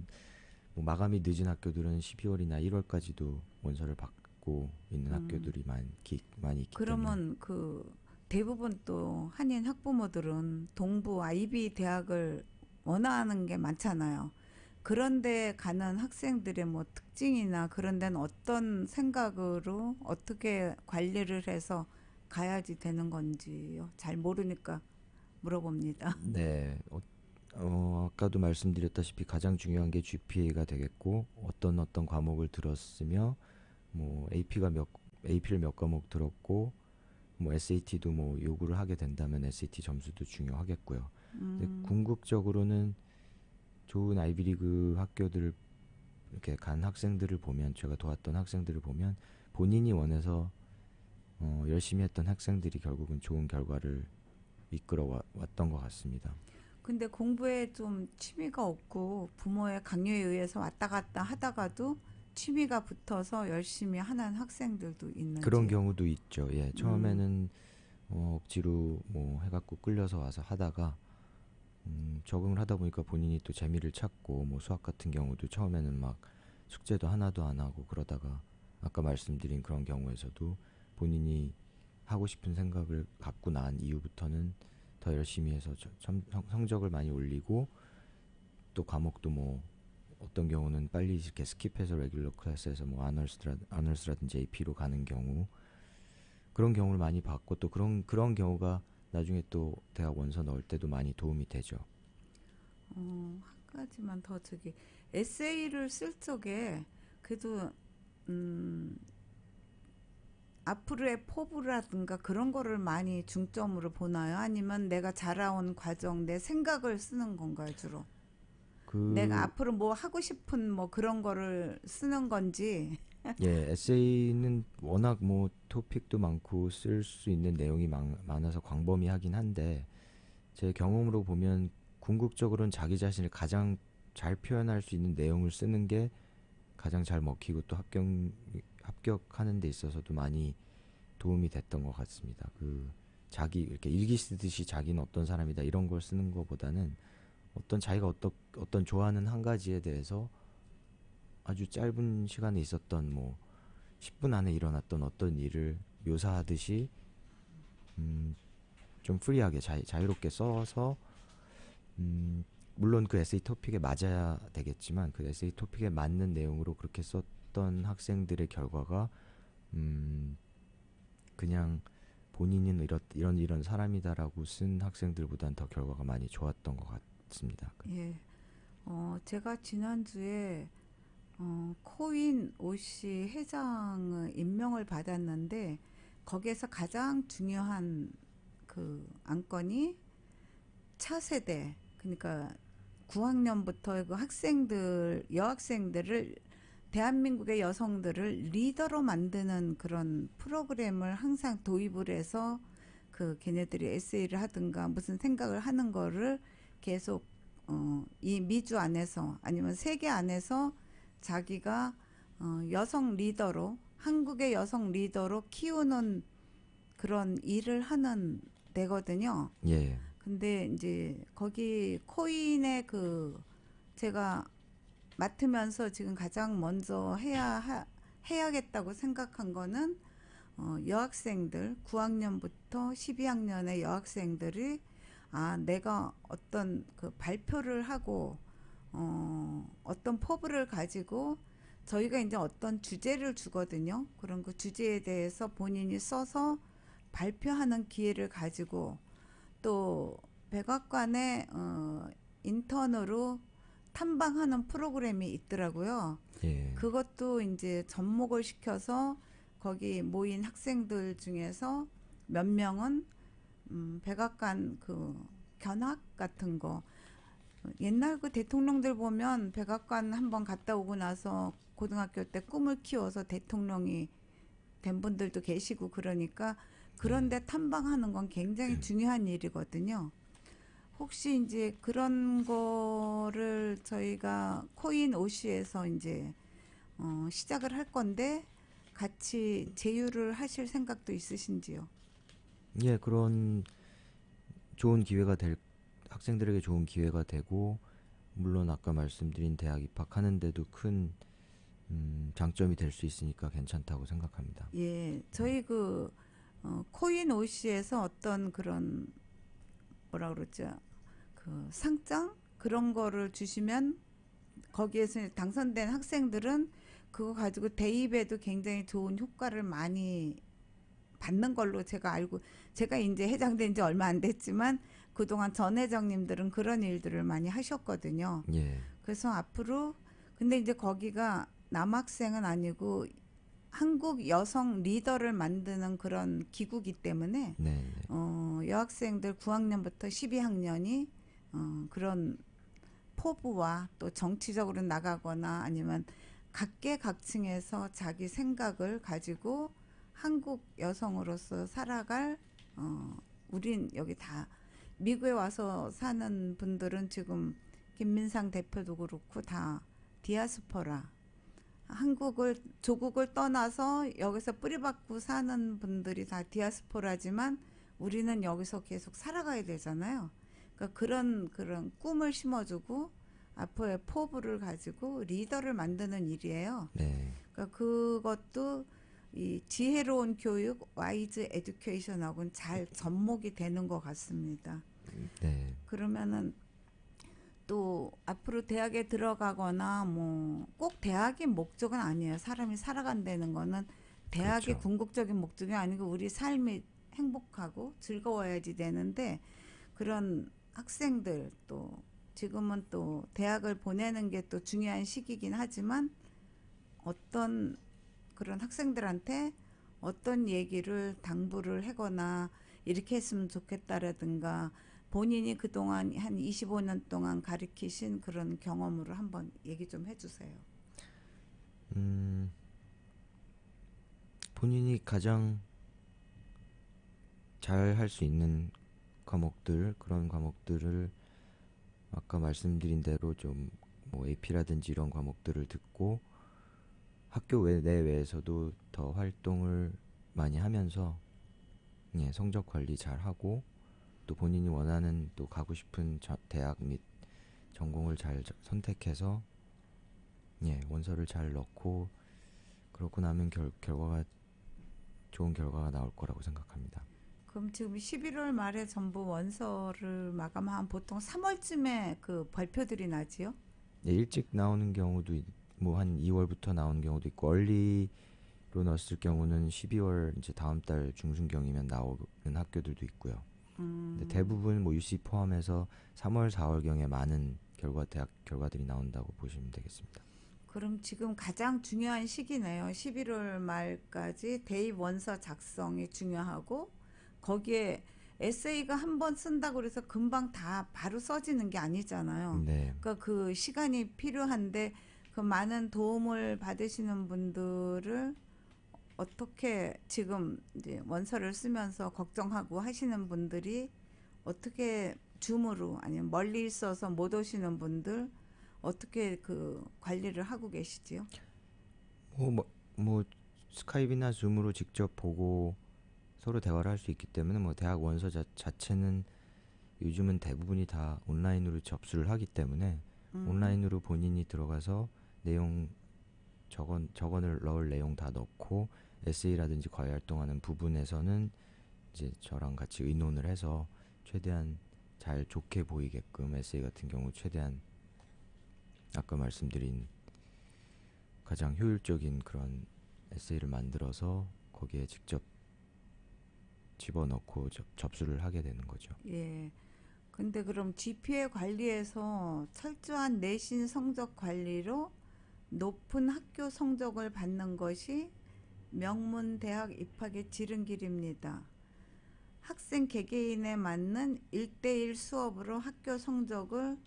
뭐 마감이 늦은 학교들은 12월이나 1월까지도 원서를 받고 있는 학교들이 많이 있기 때문에. 그러면 그 대부분 또 한인 학부모들은 동부 아이비 대학을 원하는 게 많잖아요. 그런데 가는 학생들의 뭐 특징이나 그런 데는 어떤 생각으로 어떻게 관리를 해서 가야지 되는 건지요? 잘 모르니까 물어봅니다. 네, 아까도 말씀드렸다시피 가장 중요한 게 GPA가 되겠고 어떤 과목을 들었으며 뭐 AP를 몇 과목 들었고 뭐 SAT도 뭐 요구를 하게 된다면 SAT 점수도 중요하겠고요. 근데 궁극적으로는 좋은 아이비리그 학교들을 이렇게 간 학생들을 보면 제가 도왔던 학생들을 보면 본인이 원해서 열심히 했던 학생들이 결국은 좋은 결과를 이끌어 왔던 것 같습니다. 근데 공부에 좀 취미가 없고 부모의 강요에 의해서 왔다 갔다 하다가도 취미가 붙어서 열심히 하는 학생들도 있는지. 그런 경우도 있죠. 예, 처음에는 억지로 뭐 해갖고 끌려서 와서 하다가 적응을 하다 보니까 본인이 또 재미를 찾고 뭐 수학 같은 경우도 처음에는 막 숙제도 하나도 안 하고 그러다가 아까 말씀드린 그런 경우에서도 본인이 하고 싶은 생각을 갖고 난 이후부터는 더 열심히 해서 성적을 많이 올리고 또 과목도 뭐 어떤 경우는 빨리 이렇게 스킵해서 레귤러 클래스에서 뭐 아너스라든지 AP로 가는 경우 그런 경우를 많이 봤고 또 그런 경우가 나중에 또 대학 원서 넣을 때도 많이 도움이 되죠. 한 가지만 더 에세이를 쓸 적에 그래도 앞으로의 포부라든가 그런 거를 많이 중점으로 보나요? 아니면 내가 자라온 과정, 내 생각을 쓰는 건가요, 주로? 내가 앞으로 뭐 하고 싶은 뭐 그런 거를 쓰는 건지. 예, 에세이는 워낙 뭐 토픽도 많고 쓸 수 있는 내용이 많아서 광범위하긴 한데 제 경험으로 보면 궁극적으로는 자기 자신을 가장 잘 표현할 수 있는 내용을 쓰는 게 가장 잘 먹히고 또 합격하는 데 있어서도 많이 도움이 됐던 것 같습니다. 자기 이렇게 일기 쓰듯이 자기는 어떤 사람이다 이런 걸 쓰는 것보다는 자기가 어떤 좋아하는 한 가지에 대해서 아주 짧은 시간에 있었던 뭐 10분 안에 일어났던 어떤 일을 묘사하듯이 좀 프리하게 자유롭게 써서 물론 그 에세이 토픽에 맞아야 되겠지만 그 에세이 토픽에 맞는 내용으로 그렇게 썼던 학생들의 결과가 그냥 본인은 이런 사람이다라고 쓴 학생들보다는 더 결과가 많이 좋았던 것 같습니다. 예. 제가 지난주에 코인 오씨 회장의 임명을 받았는데 거기에서 가장 중요한 그 안건이 차세대, 그러니까 9학년부터 그 학생들, 여학생들을, 대한민국의 여성들을 리더로 만드는 그런 프로그램을 항상 도입을 해서 그 걔네들이 에세이를 하든가 무슨 생각을 하는 거를 계속 이 미주 안에서 아니면 세계 안에서 자기가 여성 리더로, 한국의 여성 리더로 키우는 그런 일을 하는 데거든요. 예. 근데 이제 거기 코인의 그 제가 맡으면서 지금 가장 먼저 해야겠다고 생각한 거는 여학생들 9학년부터 12학년의 여학생들이 내가 어떤 그 발표를 하고 어떤 포부를 가지고 저희가 이제 어떤 주제를 주거든요. 그런 그 주제에 대해서 본인이 써서 발표하는 기회를 가지고 또 백악관에 인턴으로 탐방하는 프로그램이 있더라고요. 예. 그것도 이제 접목을 시켜서 거기 모인 학생들 중에서 몇 명은 백악관 그 견학 같은 거, 옛날 그 대통령들 보면 백악관 한번 갔다 오고 나서 고등학교 때 꿈을 키워서 대통령이 된 분들도 계시고, 그러니까 그런데 탐방하는 건 굉장히 중요한 일이거든요. 혹시 이제 그런 거를 저희가 코인 오시에서 이제 시작을 할 건데 같이 제휴를 하실 생각도 있으신지요? 예, 그런 좋은 기회가 될, 학생들에게 좋은 기회가 되고, 물론 아까 말씀드린 대학 입학하는데도 큰 장점이 될 수 있으니까 괜찮다고 생각합니다. 예, 저희 그 코인 오시에서 어떤 그런 뭐라 그러죠? 그 상장 그런 거를 주시면 거기에서 당선된 학생들은 그거 가지고 대입에도 굉장히 좋은 효과를 많이 받는 걸로 제가 알고, 제가 이제 회장된 지 얼마 안 됐지만 그동안 전 회장님들은 그런 일들을 많이 하셨거든요. 예. 그래서 앞으로, 근데 이제 거기가 남학생은 아니고 한국 여성 리더를 만드는 그런 기구이기 때문에 네. 여학생들 9학년부터 12학년이 그런 포부와 또 정치적으로 나가거나 아니면 각계각층에서 자기 생각을 가지고 한국 여성으로서 살아갈, 우린 여기 다 미국에 와서 사는 분들은 지금 김민상 대표도 그렇고 다 디아스포라, 한국을, 조국을 떠나서 여기서 뿌리박고 사는 분들이 다 디아스포라지만 우리는 여기서 계속 살아가야 되잖아요. 그러니까 그런 꿈을 심어주고 앞으로의 포부를 가지고 리더를 만드는 일이에요. 네. 그러니까 그것도 이 지혜로운 교육, 와이즈 에듀케이션하고는 잘 접목이 되는 것 같습니다. 네. 그러면은 또 앞으로 대학에 들어가거나 뭐 꼭 대학이 목적은 아니에요. 사람이 살아간다는 거는 대학이 그렇죠. 궁극적인 목적이 아니고 우리 삶이 행복하고 즐거워야지 되는데, 그런 학생들 또 지금은 또 대학을 보내는 게 또 중요한 시기긴 하지만 어떤 그런 학생들한테 어떤 얘기를 당부를 하거나 이렇게 했으면 좋겠다라든가 본인이 그동안 한 25년 동안 가르치신 그런 경험으로 한번 얘기 좀 해주세요. 본인이 가장 잘 할 수 있는 과목들, 그런 과목들을 아까 말씀드린 대로 좀 뭐 AP라든지 이런 과목들을 듣고 학교 내외에서도 더 활동을 많이 하면서 예, 성적 관리 잘 하고 또 본인이 원하는 또 가고 싶은 대학 및 전공을 잘 선택해서 예, 원서를 잘 넣고 그러고 나면 결과가 좋은 결과가 나올 거라고 생각합니다. 그럼 지금 11월 말에 전부 원서를 마감하면 보통 3월쯤에 그 발표들이 나지요? 예, 일찍 나오는 경우도 뭐 한 2월부터 나오는 경우도 있고 얼리로 넣었을 경우는 12월 이제 다음 달 중순경이면 나오는 학교들도 있고요. 근데 대부분 뭐 UC 포함해서 3월, 4월경에 많은 대학 결과들이 나온다고 보시면 되겠습니다. 그럼 지금 가장 중요한 시기네요. 11월 말까지 대입 원서 작성이 중요하고 거기에 에세이가 한 번 쓴다고 그래서 금방 다 바로 써지는 게 아니잖아요. 네. 그러니까 그 시간이 필요한데 그 많은 도움을 받으시는 분들을 어떻게 지금 이제 원서를 쓰면서 걱정하고 하시는 분들이 어떻게 줌으로 아니면 멀리 있어서 못 오시는 분들 어떻게 그 관리를 하고 계시지요? 뭐 스카이프나 줌으로 직접 보고 서로 대화를 할 수 있기 때문에 뭐 대학 원서 자체는 요즘은 대부분이 다 온라인으로 접수를 하기 때문에 온라인으로 본인이 들어가서 내용 적어을 넣을 내용 다 넣고 에세이라든지 과외 활동하는 부분에서는 이제 저랑 같이 의논을 해서 최대한 잘 좋게 보이게끔 에세이 같은 경우 최대한 아까 말씀드린 가장 효율적인 그런 에세이를 만들어서 거기에 직접 집어넣고 접수를 하게 되는 거죠. 예. 근데 그럼 GPA 관리에서 철저한 내신 성적 관리로 높은 학교 성적을 받는 것이 명문 대학 입학의 지름길입니다. 학생 개개인에 맞는 1대1 수업으로 학교 성적을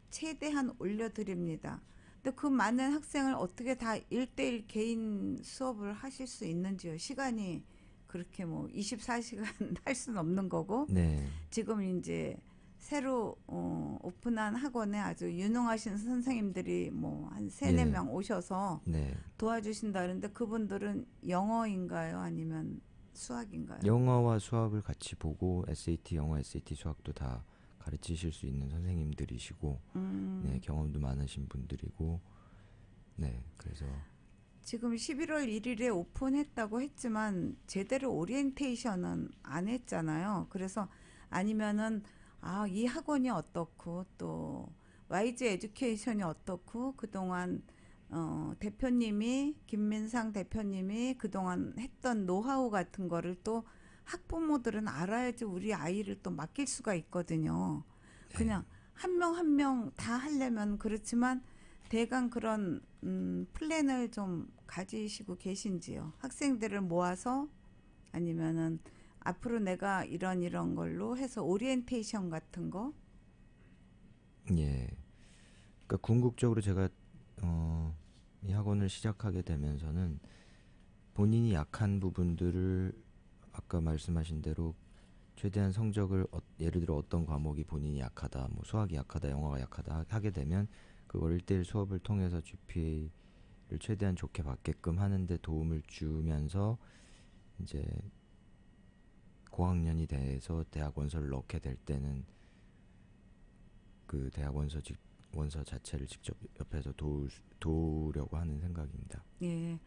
최대한 올려드립니다. 근데 그 많은 학생을 어떻게 다 1대1 개인 수업을 하실 수 있는지요? 시간이 그렇게 뭐 24시간 할 수는 없는 거고 네. 지금 이제 새로 오픈한 학원에 아주 유능하신 선생님들이 뭐 한 세네 예. 명 오셔서 네. 도와주신다는데 그분들은 영어인가요? 아니면 수학인가요? 영어와 수학을 같이 보고 SAT 영어, SAT 수학도 다 가르치실 수 있는 선생님들이시고 네, 경험도 많으신 분들이고 네, 그래서 지금 11월 1일에 오픈했다고 했지만 제대로 오리엔테이션은 안 했잖아요. 그래서 아니면은 이 학원이 어떻고 또 YG 에듀케이션이 어떻고 그동안 대표님이 김민상 대표님이 그동안 했던 노하우 같은 거를 또 학부모들은 알아야지 우리 아이를 또 맡길 수가 있거든요. 그냥 한 명 한 명 다 하려면 그렇지만 대강 그런 플랜을 좀 가지시고 계신지요? 학생들을 모아서 아니면은 앞으로 내가 이런 걸로 해서 오리엔테이션 같은 거? 예. 그러니까 궁극적으로 제가 이 학원을 시작하게 되면서는 본인이 약한 부분들을 아까 말씀하신 대로 최대한 성적을 예를 들어 어떤 과목이 본인이 약하다, 뭐 수학이 약하다, 영어가 약하다 하게 되면 그걸 1대1 수업을 통해서 GPA를 최대한 좋게 받게끔 하는데 도움을 주면서 이제 고학년이 돼서 대학 원서를 넣게 될 때는 그 대학 원서 자체를 직접 옆에서 도우려고 하는 생각입니다. 예.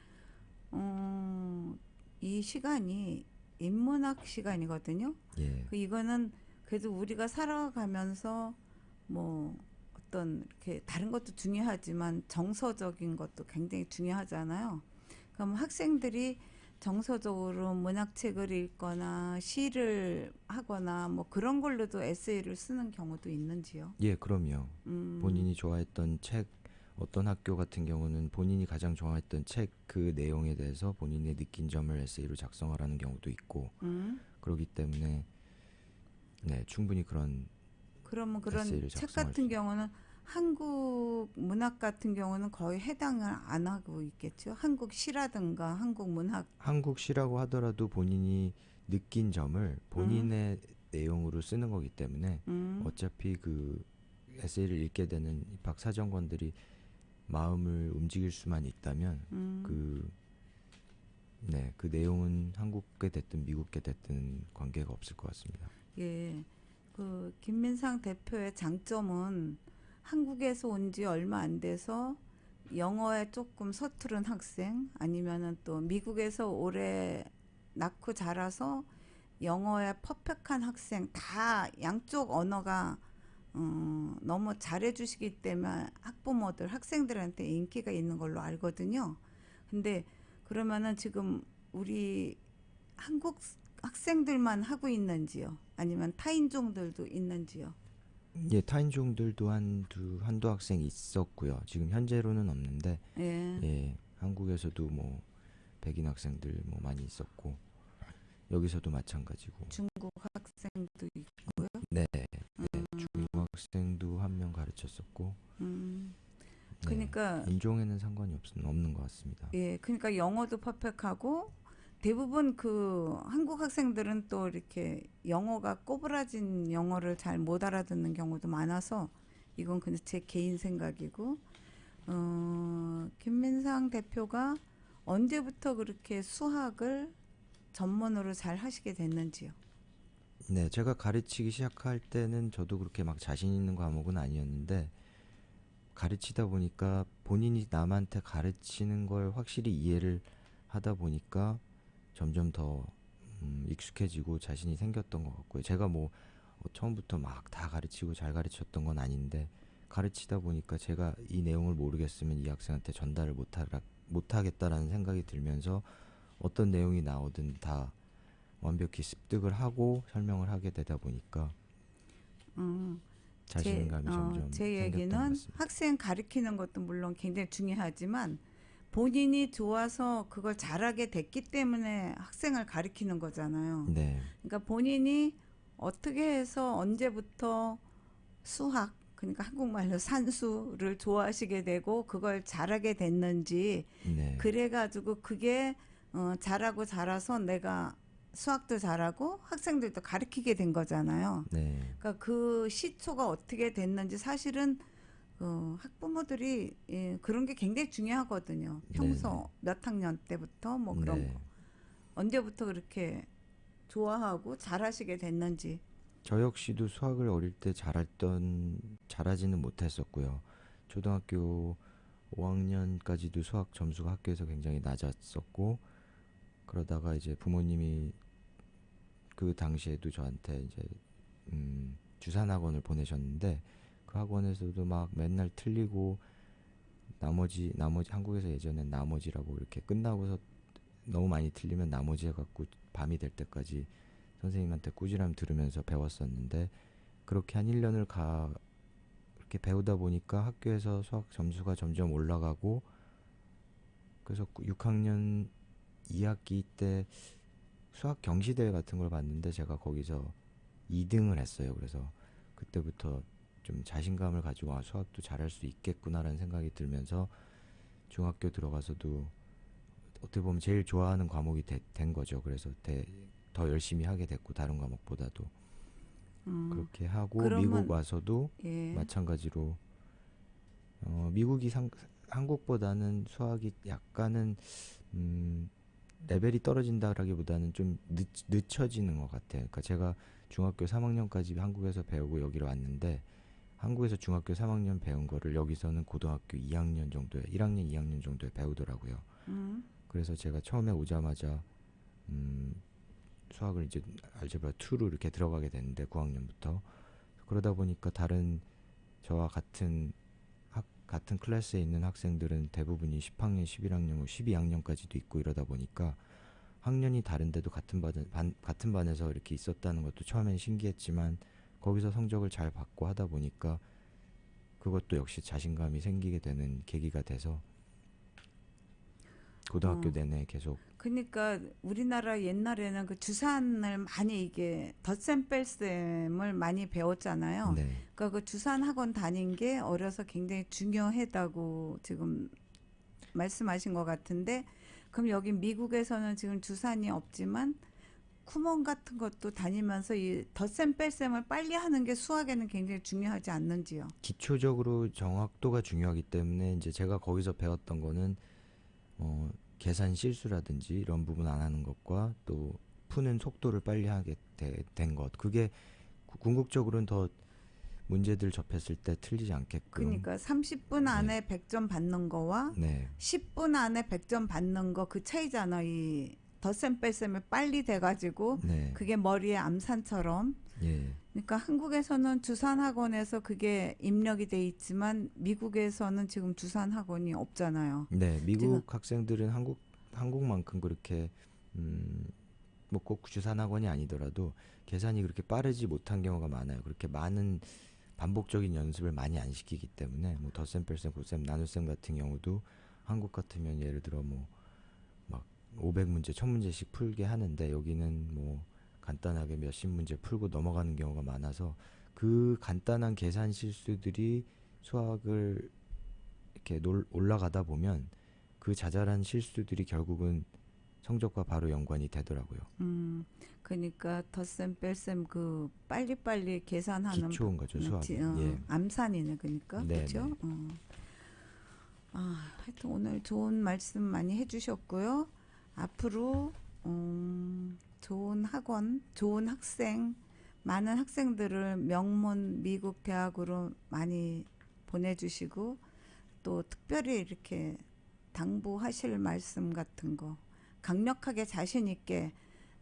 이 시간이 인문학 시간이거든요. 예. 이거는 그래도 우리가 살아가면서 뭐 어떤 이렇게 다른 것도 중요하지만 정서적인 것도 굉장히 중요하잖아요. 그럼 학생들이 정서적으로 문학책을 읽거나 시를 하거나 뭐 그런 걸로도 에세이를 쓰는 경우도 있는지요? 예, 그럼요. 본인이 좋아했던 책, 어떤 학교 같은 경우는 본인이 가장 좋아했던 책 그 내용에 대해서 본인의 느낀 점을 에세이로 작성하라는 경우도 있고 그렇기 때문에 네, 충분히 그러면 그런 에세이를 책 작성할 같은 수 경우는 한국 문학 같은 경우는 거의 해당을 안 하고 있겠죠. 한국 시라든가 한국 문학. 한국 시라고 하더라도 본인이 느낀 점을 본인의 내용으로 쓰는 거기 때문에 어차피 그 에세이를 읽게 되는 입학 사정관들이 마음을 움직일 수만 있다면 그 내용은 한국게 됐든 미국게 됐든 관계가 없을 것 같습니다. 예. 그 김민상 대표의 장점은 한국에서 온 지 얼마 안 돼서 영어에 조금 서투른 학생 아니면은 또 미국에서 오래 낳고 자라서 영어에 퍼펙트한 학생 다 양쪽 언어가 너무 잘해주시기 때문에 학부모들 학생들한테 인기가 있는 걸로 알거든요. 근데 그러면은 지금 우리 한국 학생들만 하고 있는지요? 아니면 타인종들도 있는지요? 예, 타인종들도 한두 학생 있었고요. 지금 현재로는 없는데 예. 예, 한국에서도 뭐 백인 학생들 뭐 많이 있었고 여기서도 마찬가지고. 중국 학생도 있고요. 네, 중학생도 한 명 가르쳤었고. 음. 네, 그러니까 인종에는 상관이 없는 것 같습니다. 예, 그러니까 영어도 퍼펙트하고 대부분 그 한국 학생들은 또 이렇게 영어가 꼬부라진 영어를 잘 못 알아듣는 경우도 많아서 이건 그냥 제 개인 생각이고 김민상 대표가 언제부터 그렇게 수학을 전문으로 잘 하시게 됐는지요? 네, 제가 가르치기 시작할 때는 저도 그렇게 막 자신 있는 과목은 아니었는데 가르치다 보니까 본인이 남한테 가르치는 걸 확실히 이해를 하다 보니까 점점 더 익숙해지고 자신이 생겼던 것 같고요. 제가 뭐 처음부터 막 다 가르치고 잘 가르쳤던 건 아닌데 가르치다 보니까 제가 이 내용을 모르겠으면 이 학생한테 전달을 못하겠다라는 생각이 들면서 어떤 내용이 나오든 다 완벽히 습득을 하고 설명을 하게 되다 보니까 자신감이 점점 제 생겼던 것 얘기는 같습니다. 학생 가르치는 것도 물론 굉장히 중요하지만 본인이 좋아서 그걸 잘하게 됐기 때문에 학생을 가르치는 거잖아요. 네, 그러니까 본인이 어떻게 해서 언제부터 수학, 그러니까 한국말로 산수를 좋아하시게 되고 그걸 잘하게 됐는지 네, 그래가지고 그게 잘하고 자라서 내가 수학도 잘하고 학생들도 가르치게 된 거잖아요. 네, 그러니까 그 시초가 어떻게 됐는지 사실은 학부모들이 그런 게 굉장히 중요하거든요. 평소 몇 학년 때부터 뭐 그런 네. 거 언제부터 그렇게 좋아하고 잘하시게 됐는지. 저 역시도 수학을 어릴 때 잘하지는 못했었고요. 초등학교 5학년까지도 수학 점수가 학교에서 굉장히 낮았었고, 그러다가 이제 부모님이 그 당시에도 저한테 이제 주산 학원을 보내셨는데 그 학원에서도 막 맨날 틀리고 나머지 한국에서 예전엔 나머지라고 이렇게 끝나고서 너무 많이 틀리면 나머지 해갖고 밤이 될 때까지 선생님한테 꾸지람 들으면서 배웠었는데 그렇게 한 1년을 그렇게 배우다 보니까 학교에서 수학 점수가 점점 올라가고 그래서 6학년 2학기 때 수학 경시대회 같은 걸 봤는데 제가 거기서 2등을 했어요. 그래서 그때부터 좀 자신감을 가지고 수학도 잘할 수 있겠구나라는 생각이 들면서 중학교 들어가서도 어떻게 보면 제일 좋아하는 과목이 된 거죠. 그래서 더 열심히 하게 됐고 다른 과목보다도 그렇게 하고 그러면 미국 와서도 예. 마찬가지로 미국이 한국보다는 수학이 약간은 레벨이 떨어진다라기보다는 좀 늦춰지는 것 같아요. 그러니까 제가 중학교 3학년까지 한국에서 배우고 여기로 왔는데 한국에서 중학교 3학년 배운 거를 여기서는 고등학교 2학년 정도에 1학년, 2학년 정도에 배우더라고요. 그래서 제가 처음에 오자마자 수학을 이제 알제브라 2로 이렇게 들어가게 됐는데 9학년부터 그러다 보니까 다른 저와 같은 클래스에 있는 학생들은 대부분이 10학년, 11학년, 12학년까지도 있고 이러다 보니까 학년이 다른데도 같은 반에서 이렇게 있었다는 것도 처음엔 신기했지만 거기서 성적을 잘 받고 하다 보니까 그것도 역시 자신감이 생기게 되는 계기가 돼서 고등학교 내내 계속 그러니까 우리나라 옛날에는 그 주산을 많이 이게 덧셈 뺄셈을 많이 배웠잖아요. 네, 그러니까 그 주산 학원 다닌 게 어려서 굉장히 중요하다고 지금 말씀하신 것 같은데 그럼 여기 미국에서는 지금 주산이 없지만 쿠몬 같은 것도 다니면서 이 덧셈 뺄셈을 빨리 하는 게 수학에는 굉장히 중요하지 않는지요? 기초적으로 정확도가 중요하기 때문에 이제 제가 거기서 배웠던 거는 계산 실수라든지 이런 부분 안 하는 것과 또 푸는 속도를 빨리 하게 된 것. 그게 궁극적으로는 더 문제들 접했을 때 틀리지 않게끔. 그러니까 30분 안에 100점 받는 거와 네, 10분 안에 100점 받는 거 그 차이잖아. 이 덧셈 뺄셈을 빨리 돼가지고 네, 그게 머리에 암산처럼. 예, 그러니까 한국에서는 주산학원에서 그게 입력이 돼 있지만 미국에서는 지금 주산학원이 없잖아요. 네. 미국 지금 학생들은 한국만큼 그렇게 뭐 꼭 주산 학원이 아니더라도 계산이 그렇게 빠르지 못한 경우가 많아요. 그렇게 많은 반복적인 연습을 많이 안 시키기 때문에 뭐 덧셈, 뺄셈, 곱셈, 나눗셈 같은 경우도 한국 같으면 예를 들어 뭐 막 500문제, 1000문제씩 풀게 하는데 여기는 뭐 간단하게 몇십 문제 풀고 넘어가는 경우가 많아서 그 간단한 계산 실수들이 수학을 이렇게 올라가다 보면 그 자잘한 실수들이 결국은 성적과 바로 연관이 되더라고요. 그러니까 덧셈 뺄셈 그 빨리빨리 계산하는 기초인 거죠, 수학이. 예. 암산이네 그러니까. 네, 그렇죠? 하여튼 오늘 좋은 말씀 많이 해주셨고요. 앞으로 좋은 학원, 좋은 학생, 많은 학생들을 명문 미국 대학으로 많이 보내주시고 또 특별히 이렇게 당부하실 말씀 같은 거 강력하게 자신 있게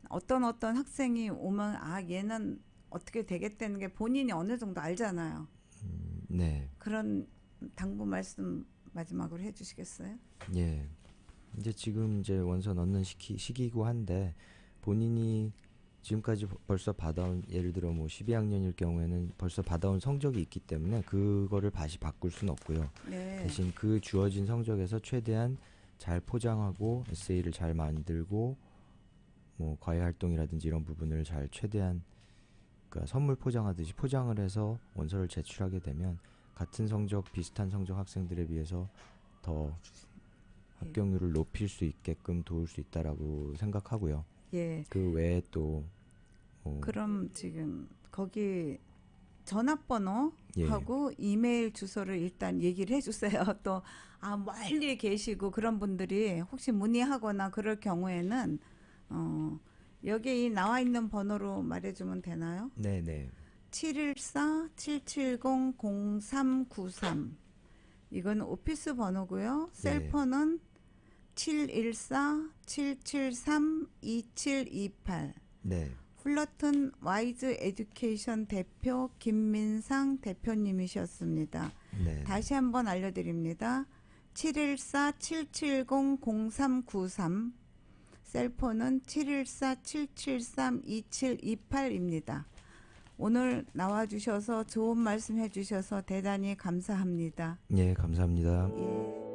어떤 학생이 오면 얘는 어떻게 되겠다는 게 본인이 어느 정도 알잖아요. 네. 그런 당부 말씀 마지막으로 해주시겠어요? 예. 이제 지금 이제 원서 넣는 시기이고 한데 본인이 지금까지 벌써 받아온 예를 들어 뭐 12학년일 경우에는 벌써 받아온 성적이 있기 때문에 그거를 다시 바꿀 수는 없고요. 네. 대신 그 주어진 성적에서 최대한 잘 포장하고 에세이를 잘 만들고 뭐 과외 활동이라든지 이런 부분을 잘 최대한 그러니까 선물 포장하듯이 포장을 해서 원서를 제출하게 되면 같은 성적 비슷한 성적 학생들에 비해서 더 합격률을 높일 수 있게끔 도울 수 있다라고 생각하고요. 예. 그 외에 또 그럼 지금 거기 전화번호 예. 하고 이메일 주소를 일단 얘기를 해주세요. 또 멀리 계시고 그런 분들이 혹시 문의하거나 그럴 경우에는 여기 이 나와 있는 번호로 말해주면 되나요? 네네. 714-770-0393 이건 오피스 번호고요. 셀폰은 714-773-2728 네. 플러튼 와이즈 에듀케이션 대표 김민상 대표님이셨습니다. 네. 다시 한번 알려드립니다. 714-770-0393 셀폰은 714-773-2728입니다. 오늘 나와주셔서 좋은 말씀 해주셔서 대단히 감사합니다. 예, 감사합니다. 예.